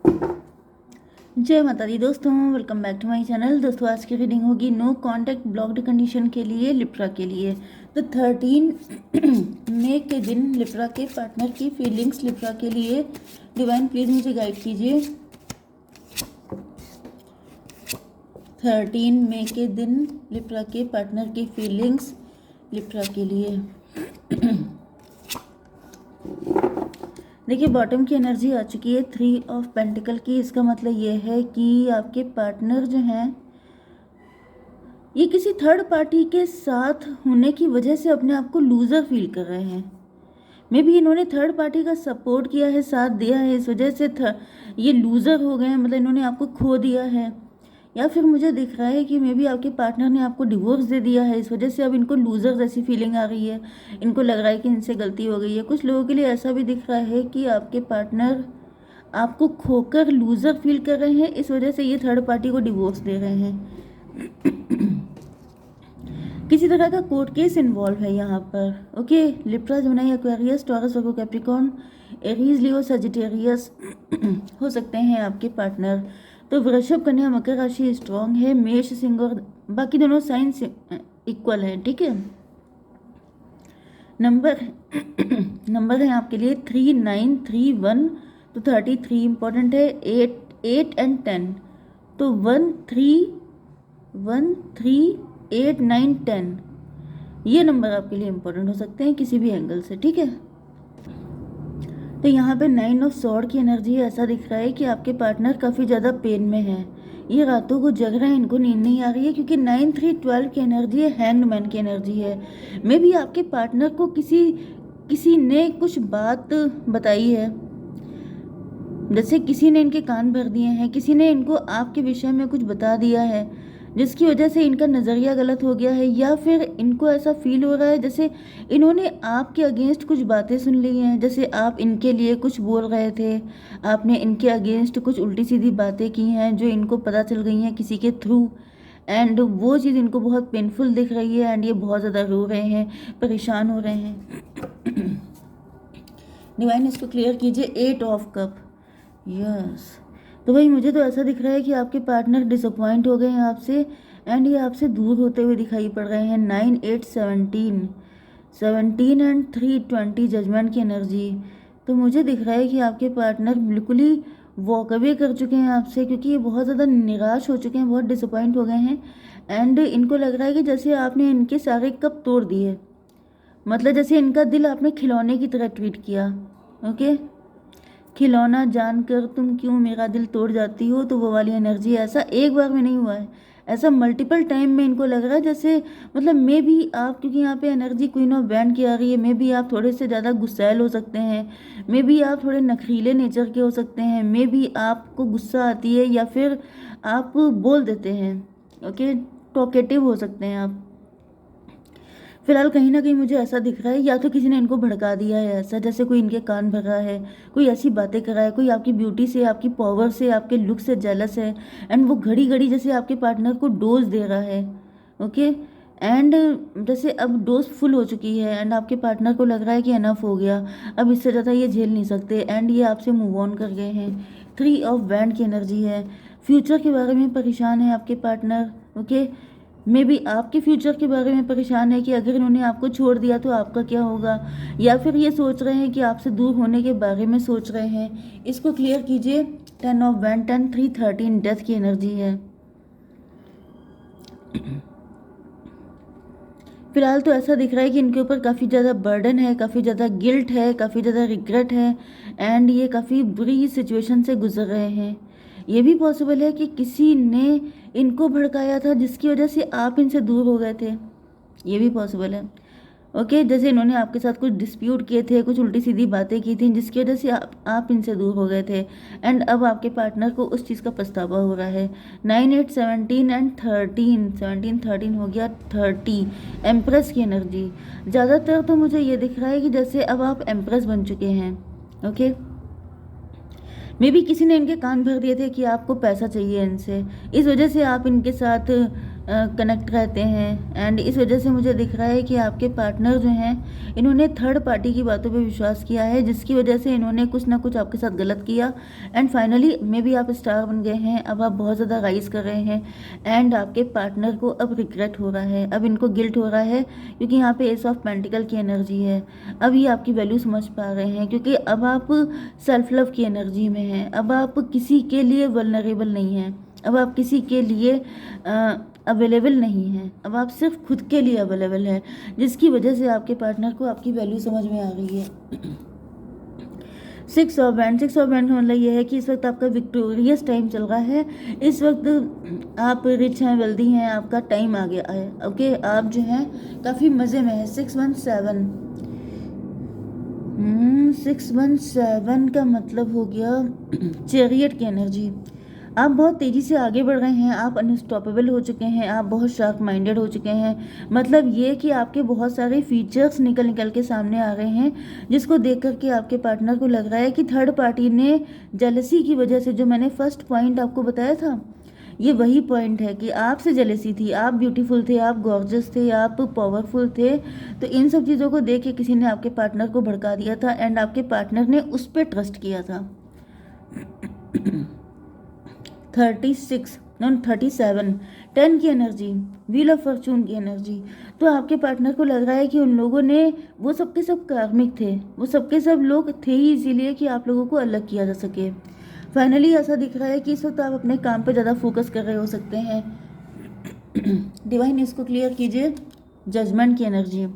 जय माता दी दोस्तों, welcome back to my channel. दोस्तों आज की रीडिंग होगी नो कांटेक्ट ब्लॉक्ड कंडीशन के लिए लिब्रा के लिए। तो 13 मई के दिन लिब्रा के पार्टनर की फीलिंग्स लिब्रा के लिए डिवाइन प्लीज मुझे गाइड कीजिए। 13 मई के दिन लिब्रा के पार्टनर की फीलिंग्स लिब्रा के लिए। देखिए बॉटम की एनर्जी आ चुकी है 3 ऑफ पेंटिकल की। इसका मतलब ये है कि आपके पार्टनर जो हैं ये किसी थर्ड पार्टी के साथ होने की वजह से अपने आप को लूज़र फील कर रहे हैं। मे बी इन्होंने थर्ड पार्टी का सपोर्ट किया है, साथ दिया है, इस वजह से ये लूज़र हो गए हैं, मतलब इन्होंने आपको खो दिया है। या फिर मुझे दिख रहा है कि मे बी आपके पार्टनर ने आपको डिवोर्स दे दिया है, इस वजह से अब इनको लूज़र जैसी फीलिंग आ रही है। इनको लग रहा है कि इनसे गलती हो गई है। कुछ लोगों के लिए ऐसा भी दिख रहा है कि आपके पार्टनर आपको खोकर लूज़र फील कर रहे हैं, इस वजह से ये थर्ड पार्टी को डिवोर्स दे रहे हैं। किसी तरह का कोर्ट केस इन्वॉल्व है यहाँ पर। Okay, Libra, Gemini, Aquarius, Taurus, Virgo, Capricorn, Aries, Leo, Sagittarius हो सकते हैं आपके पार्टनर। तो वृषभ, कन्या, मकर राशि स्ट्रॉन्ग है। मेष, सिंह और बाकी दोनों साइंस इक्वल है। ठीक है, नंबर है आपके लिए 3931। तो 33 इंपॉर्टेंट है। 8 एंड 10, तो 1 3 8 9 10 ये नंबर आपके लिए इम्पोर्टेंट हो सकते हैं किसी भी एंगल से। ठीक है, तो यहाँ पे 9 ऑफ सॉर्ड की एनर्जी है। ऐसा दिख रहा है कि आपके पार्टनर काफ़ी ज़्यादा पेन में है, ये रातों को जग रहे हैं, इनको नींद नहीं आ रही है, क्योंकि 9 3 12 की एनर्जी है, हैंग्ड मैन की एनर्जी है। मे भी आपके पार्टनर को किसी ने कुछ बात बताई है, जैसे किसी ने इनके कान भर दिए हैं, किसी ने इनको आपके विषय में कुछ बता दिया है, जिसकी वजह से इनका नज़रिया गलत हो गया है। या फिर इनको ऐसा फील हो रहा है जैसे इन्होंने आपके अगेंस्ट कुछ बातें सुन ली हैं, जैसे आप इनके लिए कुछ बोल रहे थे, आपने इनके अगेंस्ट कुछ उल्टी सीधी बातें की हैं जो इनको पता चल गई हैं किसी के थ्रू, एंड वो चीज़ इनको बहुत पेनफुल दिख रही है, एंड ये बहुत ज़्यादा रो रहे हैं, परेशान हो रहे हैं। डिवाइन इसको क्लियर कीजिए। 8 ऑफ कप, यस। तो भाई मुझे तो ऐसा दिख रहा है कि आपके पार्टनर डिसअपॉइंट हो गए हैं आपसे, एंड ये आपसे दूर होते हुए दिखाई पड़ रहे हैं। 9 8 17 एंड 3 20 जजमेंट की एनर्जी। तो मुझे दिख रहा है कि आपके पार्टनर बिल्कुल ही वॉक अवे कर चुके हैं आपसे, क्योंकि ये बहुत ज़्यादा निराश हो चुके हैं, बहुत डिसअपॉइंट हो गए हैं, एंड इनको लग रहा है कि जैसे आपने इनके सारे कप तोड़ दिए, मतलब जैसे इनका दिल आपने खिलौने की तरह ट्रीट किया। ओके, खिलौना जानकर तुम क्यों मेरा दिल तोड़ जाती हो, तो वो वाली एनर्जी। ऐसा एक बार में नहीं हुआ है, ऐसा मल्टीपल टाइम में इनको लग रहा है जैसे, मतलब मे भी आप, क्योंकि यहाँ पे एनर्जी क्वीन ऑफ बैंड की आ रही है, मे भी आप थोड़े से ज़्यादा गुस्सैल हो सकते हैं, मे भी आप थोड़े नखरीले नेचर के हो सकते हैं, मे भी आपको गुस्सा आती है, या फिर आप बोल देते हैं। ओके, टॉकेटिव हो सकते हैं आप। फिलहाल कहीं ना कहीं मुझे ऐसा दिख रहा है, या तो किसी ने इनको भड़का दिया है, ऐसा जैसे कोई इनके कान भर रहा है, कोई ऐसी बातें कर रहा है, कोई आपकी ब्यूटी से, आपकी पावर से, आपके लुक से जेलस है, एंड वो घड़ी घड़ी जैसे आपके पार्टनर को डोज दे रहा है। ओके, एंड जैसे अब डोज फुल हो चुकी है, एंड आपके पार्टनर को लग रहा है कि एनफ हो गया, अब इससे ज़्यादा ये झेल नहीं सकते, एंड ये आपसे मूव ऑन कर गए हैं। 3 ऑफ बैंड की एनर्जी है। फ्यूचर के बारे में परेशान है आपके पार्टनर। ओके, मे बी आपके फ्यूचर के बारे में परेशान है कि अगर इन्होंने आपको छोड़ दिया तो आपका क्या होगा, या फिर ये सोच रहे हैं कि आपसे दूर होने के बारे में सोच रहे हैं। इसको क्लियर कीजिए। 10 ऑफ वैन, 10 3 13 डेथ की एनर्जी है। फिलहाल तो ऐसा दिख रहा है कि इनके ऊपर काफ़ी ज़्यादा बर्डन है, काफ़ी ज़्यादा गिल्ट है, काफ़ी ज़्यादा रिग्रेट है, एंड ये काफ़ी बुरी सिचुएशन से गुजर रहे हैं। ये भी पॉसिबल है कि किसी ने इनको भड़काया था जिसकी वजह से आप इनसे दूर हो गए थे, ये भी पॉसिबल है। ओके, जैसे इन्होंने आपके साथ कुछ डिस्प्यूट किए थे, कुछ उल्टी सीधी बातें की थी, जिसकी वजह से आप इनसे दूर हो गए थे, एंड अब आपके पार्टनर को उस चीज़ का पछतावा हो रहा है। 9 8 17 एंड 13, 17 13 हो गया 30। एम्प्रेस की एनर्जी। ज़्यादातर तो मुझे ये दिख रहा है कि जैसे अब आप एम्प्रेस बन चुके हैं। ओके, मे बी किसी ने इनके कान भर दिए थे कि आपको पैसा चाहिए इनसे, इस वजह से आप इनके साथ कनेक्ट रहते हैं। एंड इस वजह से मुझे दिख रहा है कि आपके पार्टनर जो हैं इन्होंने थर्ड पार्टी की बातों पे विश्वास किया है, जिसकी वजह से इन्होंने कुछ ना कुछ आपके साथ गलत किया। एंड फाइनली मे बी आप स्टार बन गए हैं, अब आप बहुत ज़्यादा राइज कर रहे हैं। एंड आपके पार्टनर को अब रिग्रेट हो रहा है, अब इनको गिल्ट हो रहा है, क्योंकि यहाँ पे एस ऑफ पेंटिकल की एनर्जी है। अब ये आपकी वैल्यू समझ पा रहे हैं, क्योंकि अब आप सेल्फ लव की एनर्जी में हैं। अब आप किसी के लिए वल्नरेबल नहीं हैं, अब आप किसी के लिए अवेलेबल नहीं हैं, अब आप सिर्फ खुद के लिए अवेलेबल हैं, जिसकी वजह से आपके पार्टनर को आपकी वैल्यू समझ में आ रही है। 6 ऑफ बैंड का मतलब ये है कि इस वक्त आपका विक्टोरियस टाइम चल रहा है। इस वक्त आप रिच हैं, वेल्दी हैं, आपका टाइम आ गया है। ओके, आप जो हैं काफ़ी मज़े में है। 617 का मतलब हो गया चैरियट की एनर्जी। आप बहुत तेज़ी से आगे बढ़ रहे हैं, आप अनस्टॉपेबल हो चुके हैं, आप बहुत शार्प माइंडेड हो चुके हैं। मतलब ये कि आपके बहुत सारे फीचर्स निकल के सामने आ रहे हैं, जिसको देख करके आपके पार्टनर को लग रहा है कि थर्ड पार्टी ने जेलसी की वजह से, जो मैंने फर्स्ट पॉइंट आपको बताया था, ये वही पॉइंट है कि आपसे जेलसी थी। आप ब्यूटीफुल थे, आप गॉर्जियस थे, आप पावरफुल थे। तो इन सब चीज़ों को देख के किसी ने आपके पार्टनर को भड़का दिया था, एंड आपके पार्टनर ने उस पर ट्रस्ट किया था। 37 10 की एनर्जी, व्हील ऑफ फॉर्चून की एनर्जी। तो आपके पार्टनर को लग रहा है कि उन लोगों ने, वो सबके सब कार्मिक थे, वो सबके सब लोग थे ही इसीलिए कि आप लोगों को अलग किया जा सके। फाइनली ऐसा दिख रहा है कि इस वक्त आप अपने काम पे ज़्यादा फोकस कर रहे हो सकते हैं। डिवाइन इसको क्लियर कीजिए, जजमेंट की एनर्जी।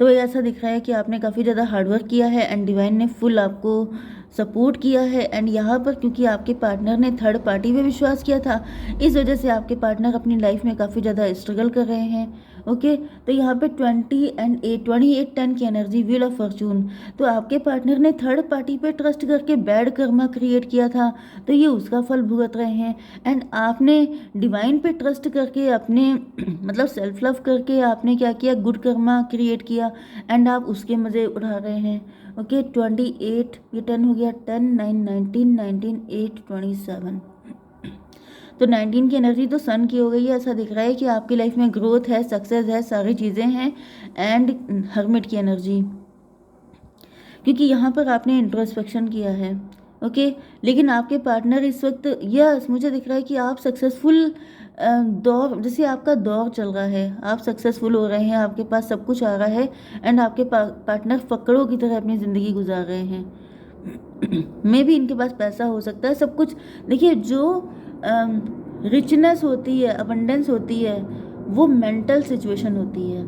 तो ऐसा दिख रहा है कि आपने काफ़ी ज़्यादा हार्डवर्क किया है, एंड डिवाइन ने फुल आपको सपोर्ट किया है। एंड यहाँ पर क्योंकि आपके पार्टनर ने थर्ड पार्टी पे विश्वास किया था, इस वजह से आपके पार्टनर अपनी लाइफ में काफ़ी ज़्यादा स्ट्रगल कर रहे हैं। ओके, तो यहाँ पे 28 10 की एनर्जी, व्हील ऑफ फॉर्चून। तो आपके पार्टनर ने थर्ड पार्टी पे ट्रस्ट करके बैड कर्मा क्रिएट किया था, तो ये उसका फल भुगत रहे हैं। एंड आपने डिवाइन पे ट्रस्ट करके अपने मतलब सेल्फ लव करके आपने क्या किया, गुड कर्मा क्रिएट किया, एंड आप उसके मज़े उठा रहे हैं। ओके, 28 ये 10 हो गया, 10 9 19 8 27। तो 19 की एनर्जी तो सन की हो गई है। ऐसा दिख रहा है कि आपकी लाइफ में ग्रोथ है, सक्सेस है, सारी चीज़ें हैं। एंड हर्मिट की एनर्जी, क्योंकि यहाँ पर आपने इंट्रोस्पेक्शन किया है। ओके, लेकिन आपके पार्टनर इस वक्त, यस मुझे दिख रहा है कि आप सक्सेसफुल दौर, जैसे आपका दौर चल रहा है, आप सक्सेसफुल हो रहे हैं, आपके पास सब कुछ आ रहा है, एंड आपके पार्टनर फकड़ों की तरह अपनी ज़िंदगी गुजार रहे हैं। मे भी इनके पास पैसा हो सकता है, सब कुछ। देखिए, जो रिचनेस होती है, अबंडेंस होती है, वो मेंटल सिचुएशन होती है।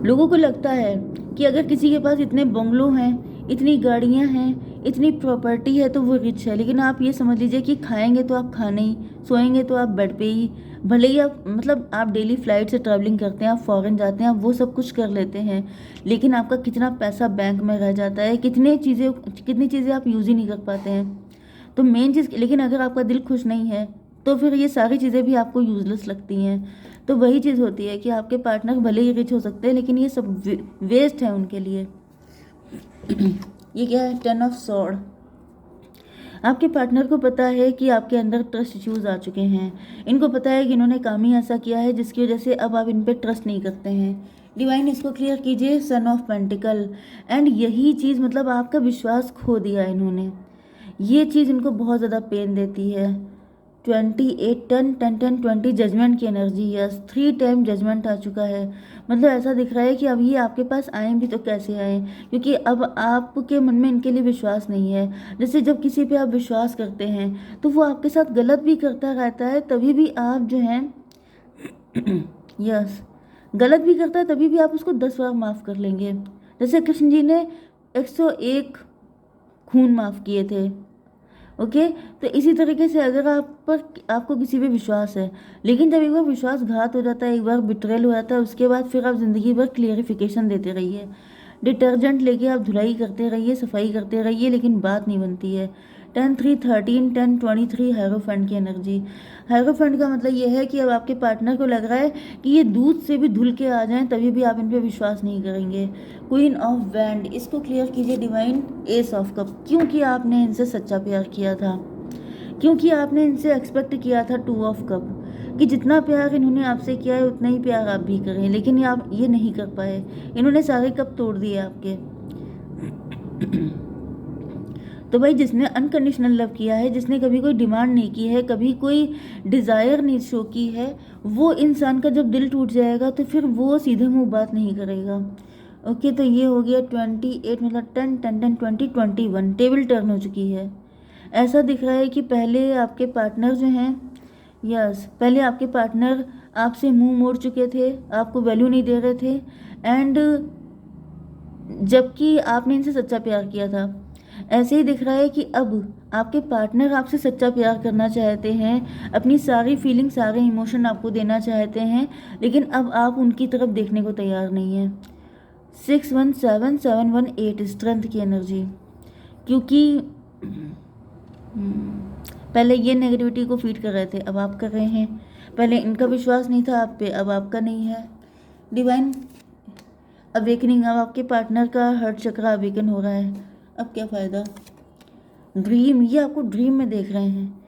लोगों को लगता है कि अगर किसी के पास इतने बंगलो हैं, इतनी गाड़ियां हैं, इतनी प्रॉपर्टी है, तो वो रिच है। लेकिन आप ये समझ लीजिए कि खाएंगे तो आप खाने ही, सोएंगे तो आप बेड पे ही, भले ही आप मतलब आप डेली फ्लाइट से ट्रैवलिंग करते हैं, आप फॉरेन जाते हैं, आप वो सब कुछ कर लेते हैं, लेकिन आपका कितना पैसा बैंक में रह जाता है, कितनी चीज़ें आप यूज़ ही नहीं कर पाते हैं। तो मेन चीज़, लेकिन अगर आपका दिल खुश नहीं है, तो फिर ये सारी चीज़ें भी आपको यूजलेस लगती हैं। तो वही चीज़ होती है कि आपके पार्टनर भले ही रिच हो सकते हैं, लेकिन ये सब वेस्ट है उनके लिए। ये क्या है, 10 ऑफ सॉर्ड। आपके पार्टनर को पता है कि आपके अंदर ट्रस्ट इश्यूज आ चुके हैं। इनको पता है कि इन्होंने काम ही ऐसा किया है जिसकी वजह से अब आप इन पर ट्रस्ट नहीं करते हैं। डिवाइन इसको क्लियर कीजिए, सन ऑफ पेंटिकल। एंड यही चीज़, मतलब आपका विश्वास खो दिया इन्होंने, ये चीज़ इनको बहुत ज़्यादा पेन देती है। 28 10 10 10 20 जजमेंट की एनर्जी, यस 3 टाइम जजमेंट आ चुका है। मतलब ऐसा दिख रहा है कि अब ये आपके पास आए भी तो कैसे आए, क्योंकि अब आपके मन में इनके लिए विश्वास नहीं है। जैसे जब किसी पे आप विश्वास करते हैं तो वो आपके साथ गलत भी करता रहता है, तभी भी आप जो हैं यस गलत भी करता है, तभी भी आप उसको 10 बार माफ़ कर लेंगे। जैसे कृष्ण जी ने 101 खून माफ़ किए थे। ओके, तो इसी तरीके से अगर आपको किसी पे विश्वास है, लेकिन जब एक बार विश्वासघात हो जाता है, एक बार बिट्रेल हो जाता है, उसके बाद फिर आप ज़िंदगी भर क्लियरिफिकेशन देते रहिए, डिटर्जेंट लेके आप धुलाई करते रहिए, सफाई करते रहिए, लेकिन बात नहीं बनती है। 10 3 13 10 23 हायरोफेंट की एनर्जी। हायरोफेंट का मतलब ये है कि अब आपके पार्टनर को लग रहा है कि ये दूध से भी धुल के आ जाएं, तभी भी आप इन पर विश्वास नहीं करेंगे। क्वीन ऑफ वैंड, इसको क्लियर कीजिए डिवाइन, एस ऑफ कप। क्योंकि आपने इनसे सच्चा प्यार किया था, क्योंकि आपने इनसे एक्सपेक्ट किया था 2 ऑफ कप। कि जितना प्यार इन्होंने आपसे किया है उतना ही प्यार आप भी करें, लेकिन ये आप ये नहीं कर पाए। इन्होंने सारे कप तोड़ दिए आपके। तो भाई जिसने अनकंडीशनल लव किया है, जिसने कभी कोई डिमांड नहीं की है, कभी कोई डिज़ायर नहीं शो की है, वो इंसान का जब दिल टूट जाएगा तो फिर वो सीधे मुंह बात नहीं करेगा। ओके, तो ये हो गया 28, मतलब 10 10 10 20 21, टेबल टर्न हो चुकी है। ऐसा दिख रहा है कि पहले आपके पार्टनर जो हैं, यस, पहले आपके पार्टनर आपसे मुंह मोड़ चुके थे, आपको वैल्यू नहीं दे रहे थे, एंड जबकि आपने इनसे सच्चा प्यार किया था। ऐसे ही दिख रहा है कि अब आपके पार्टनर आपसे सच्चा प्यार करना चाहते हैं, अपनी सारी फीलिंग, सारे इमोशन आपको देना चाहते हैं, लेकिन अब आप उनकी तरफ देखने को तैयार नहीं हैं। 617718 स्ट्रेंथ की एनर्जी, क्योंकि पहले ये नेगेटिविटी को फीड कर रहे थे, अब आप कर रहे हैं। पहले इनका विश्वास नहीं था आप पे, अब आपका नहीं है। डिवाइन अवेकनिंग, अब आपके पार्टनर का हर्ट चक्र अवेकन हो रहा है। अब क्या फ़ायदा। ड्रीम, ये आपको ड्रीम में देख रहे हैं,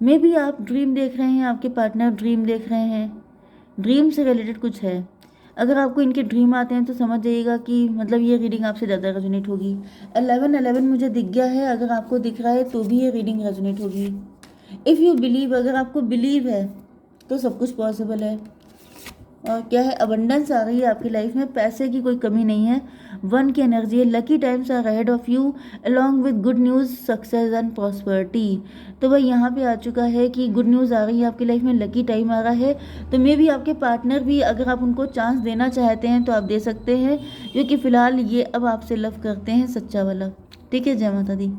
मे बी आप ड्रीम देख रहे हैं, आपके पार्टनर ड्रीम देख रहे हैं, ड्रीम से रिलेटेड कुछ है। अगर आपको इनके ड्रीम आते हैं तो समझ जाइएगा कि मतलब ये रीडिंग आपसे ज़्यादा रेजोनेट होगी। 11 मुझे दिख गया है, अगर आपको दिख रहा है तो भी ये रीडिंग रेजोनेट होगी। इफ़ यू बिलीव, अगर आपको बिलीव है तो सब कुछ पॉसिबल है। और क्या है, अबंडेंस आ रही है आपकी लाइफ में, पैसे की कोई कमी नहीं है। 1 की एनर्जी है, lucky times are ahead of you along with good news, success and prosperity. तो वह यहाँ पे आ चुका है कि गुड न्यूज़ आ रही है आपकी लाइफ में, लकी टाइम आ रहा है। तो मे भी आपके पार्टनर भी, अगर आप उनको चांस देना चाहते हैं तो आप दे सकते हैं, क्योंकि फ़िलहाल ये अब आपसे लव करते हैं, सच्चा वाला। ठीक है, जय माता दी।